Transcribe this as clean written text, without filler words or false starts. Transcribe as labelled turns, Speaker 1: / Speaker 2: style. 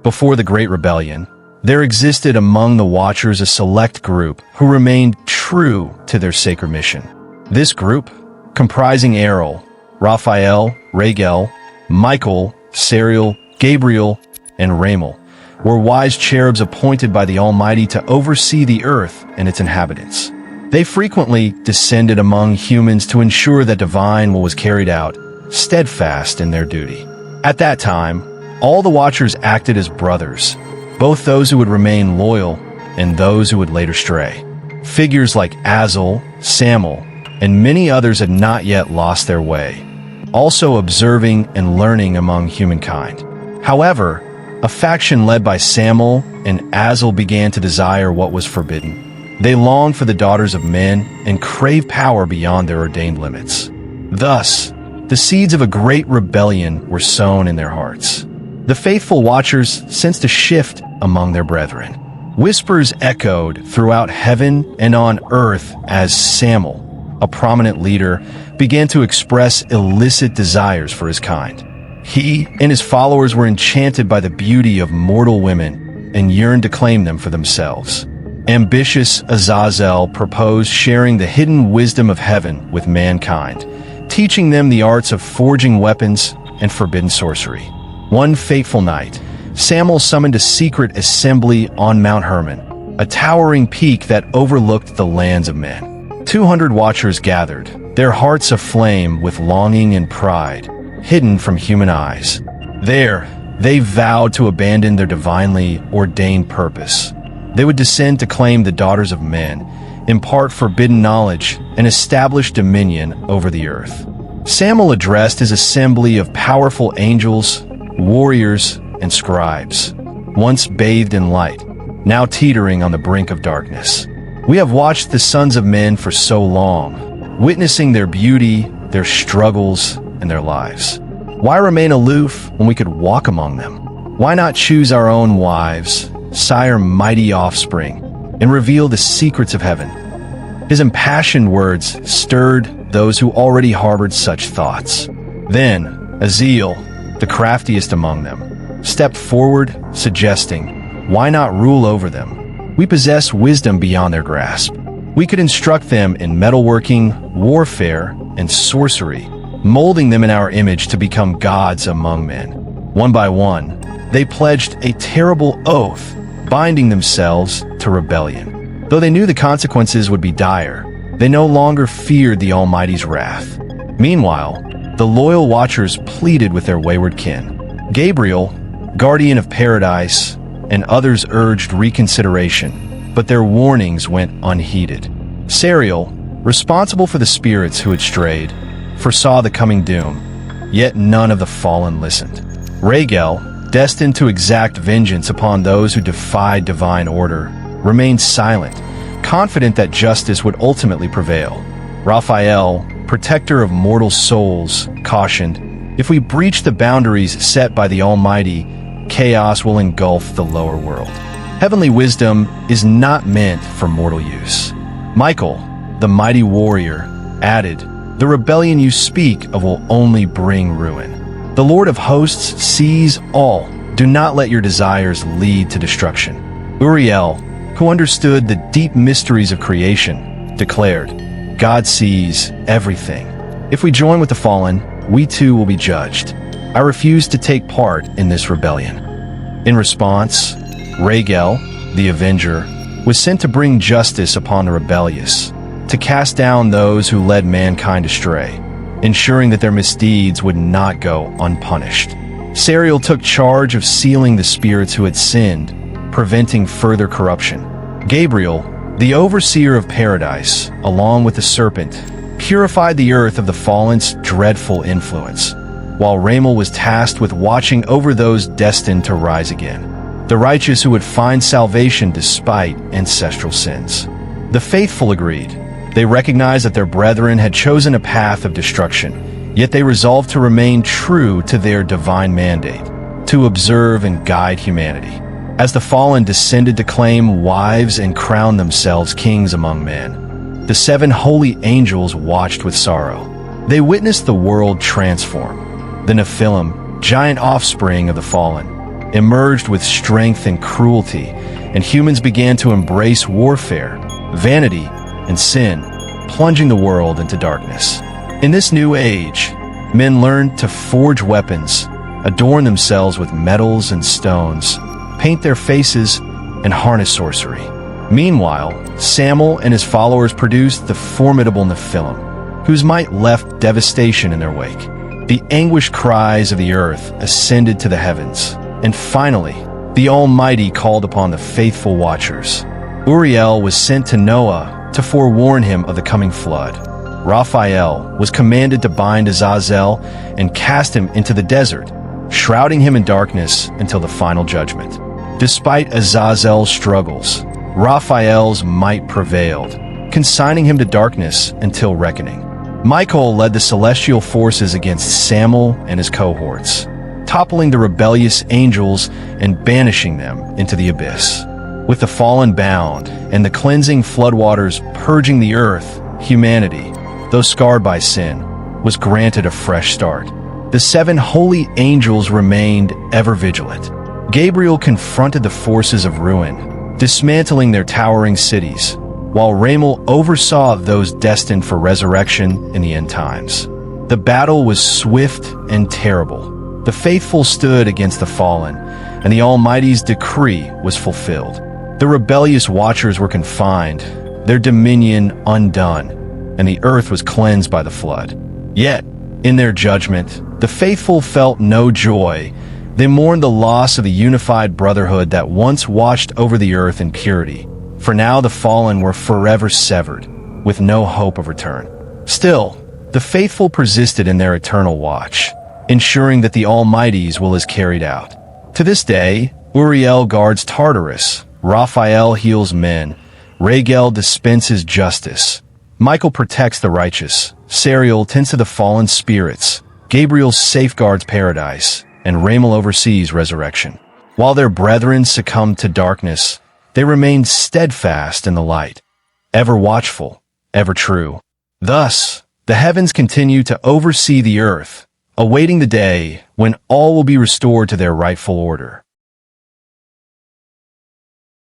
Speaker 1: Before the Great Rebellion, there existed among the Watchers a select group who remained true to their sacred mission. This group, comprising Ariel, Raphael, Raguel, Michael, Sariel, Gabriel, and Ramel, were wise cherubs appointed by the Almighty to oversee the earth and its inhabitants. They frequently descended among humans to ensure that divine will was carried out, steadfast in their duty. At that time, all the Watchers acted as brothers, both those who would remain loyal and those who would later stray. Figures like Azel, Samuel, and many others had not yet lost their way, also observing and learning among humankind. However, a faction led by Samuel and Azel began to desire what was forbidden. They longed for the daughters of men and craved power beyond their ordained limits. Thus, the seeds of a great rebellion were sown in their hearts. The faithful Watchers sensed a shift among their brethren. Whispers echoed throughout heaven and on earth as Samuel, a prominent leader, began to express illicit desires for his kind. He and his followers were enchanted by the beauty of mortal women and yearned to claim them for themselves. Ambitious Azazel proposed sharing the hidden wisdom of heaven with mankind, teaching them the arts of forging weapons and forbidden sorcery. One fateful night, Samuel summoned a secret assembly on Mount Hermon, a towering peak that overlooked the lands of men. 200 Watchers gathered, their hearts aflame with longing and pride, hidden from human eyes. There, they vowed to abandon their divinely ordained purpose. They would descend to claim the daughters of men, impart forbidden knowledge, and establish dominion over the earth. Samuel addressed his assembly of powerful angels, warriors, and scribes, once bathed in light, now teetering on the brink of darkness. We have watched the sons of men for so long, witnessing their beauty, their struggles, and their lives. Why remain aloof when we could walk among them? Why not choose our own wives, sire mighty offspring, and reveal the secrets of heaven? His impassioned words stirred those who already harbored such thoughts. Then, Azel, the craftiest among them, stepped forward, suggesting, "Why not rule over them? We possess wisdom beyond their grasp. We could instruct them in metalworking, warfare, and sorcery, molding them in our image to become gods among men." One by one, they pledged a terrible oath, binding themselves to rebellion. Though they knew the consequences would be dire, they no longer feared the Almighty's wrath. Meanwhile, the loyal Watchers pleaded with their wayward kin. Gabriel, guardian of paradise, and others urged reconsideration, but their warnings went unheeded. Sariel, responsible for the spirits who had strayed, foresaw the coming doom, yet none of the fallen listened. Raguel, destined to exact vengeance upon those who defied divine order, remained silent, confident that justice would ultimately prevail. Raphael, protector of mortal souls, cautioned, "If we breach the boundaries set by the Almighty, chaos will engulf the lower world. Heavenly wisdom is not meant for mortal use." Michael, the mighty warrior, added, "The rebellion you speak of will only bring ruin. The Lord of hosts sees all. Do not let your desires lead to destruction." Uriel, who understood the deep mysteries of creation, declared, "God sees everything. If we join with the fallen, we too will be judged. I refuse to take part in this rebellion." In response, Raguel, the Avenger, was sent to bring justice upon the rebellious, to cast down those who led mankind astray, ensuring that their misdeeds would not go unpunished. Sariel took charge of sealing the spirits who had sinned, preventing further corruption. Gabriel, the overseer of paradise, along with the serpent, purified the earth of the fallen's dreadful influence, while Ramel was tasked with watching over those destined to rise again, the righteous who would find salvation despite ancestral sins. The faithful agreed. They recognized that their brethren had chosen a path of destruction, yet they resolved to remain true to their divine mandate, to observe and guide humanity. As the fallen descended to claim wives and crown themselves kings among men, the 7 holy angels watched with sorrow. They witnessed the world transform. The Nephilim, giant offspring of the fallen, emerged with strength and cruelty, and humans began to embrace warfare, vanity, and sin, plunging the world into darkness. In this new age, men learned to forge weapons, adorn themselves with metals and stones, paint their faces, and harness sorcery. Meanwhile, Samuel and his followers produced the formidable Nephilim, whose might left devastation in their wake. The anguished cries of the earth ascended to the heavens, and finally, the Almighty called upon the faithful watchers. Uriel was sent to Noah to forewarn him of the coming flood. Raphael was commanded to bind Azazel and cast him into the desert, shrouding him in darkness until the final judgment. Despite Azazel's struggles, Raphael's might prevailed, consigning him to darkness until reckoning. Michael led the celestial forces against Samuel and his cohorts, toppling the rebellious angels and banishing them into the abyss. With the fallen bound and the cleansing floodwaters purging the earth, humanity, though scarred by sin, was granted a fresh start. The 7 holy angels remained ever vigilant. Gabriel confronted the forces of ruin, dismantling their towering cities, while Ramal oversaw those destined for resurrection in the end times. The battle was swift and terrible. The faithful stood against the fallen, and the Almighty's decree was fulfilled. The rebellious watchers were confined, their dominion undone, and the earth was cleansed by the flood. Yet, in their judgment, the faithful felt no joy. They mourned the loss of the unified brotherhood that once watched over the earth in purity. For now the fallen were forever severed, with no hope of return. Still, the faithful persisted in their eternal watch, ensuring that the Almighty's will is carried out. To this day, Uriel guards Tartarus, Raphael heals men, Raguel dispenses justice, Michael protects the righteous, Sariel tends to the fallen spirits, Gabriel safeguards paradise, and Ramal oversees resurrection. While their brethren succumbed to darkness, they remained steadfast in the light, ever watchful, ever true. Thus, the heavens continue to oversee the earth, awaiting the day when all will be restored to their rightful order.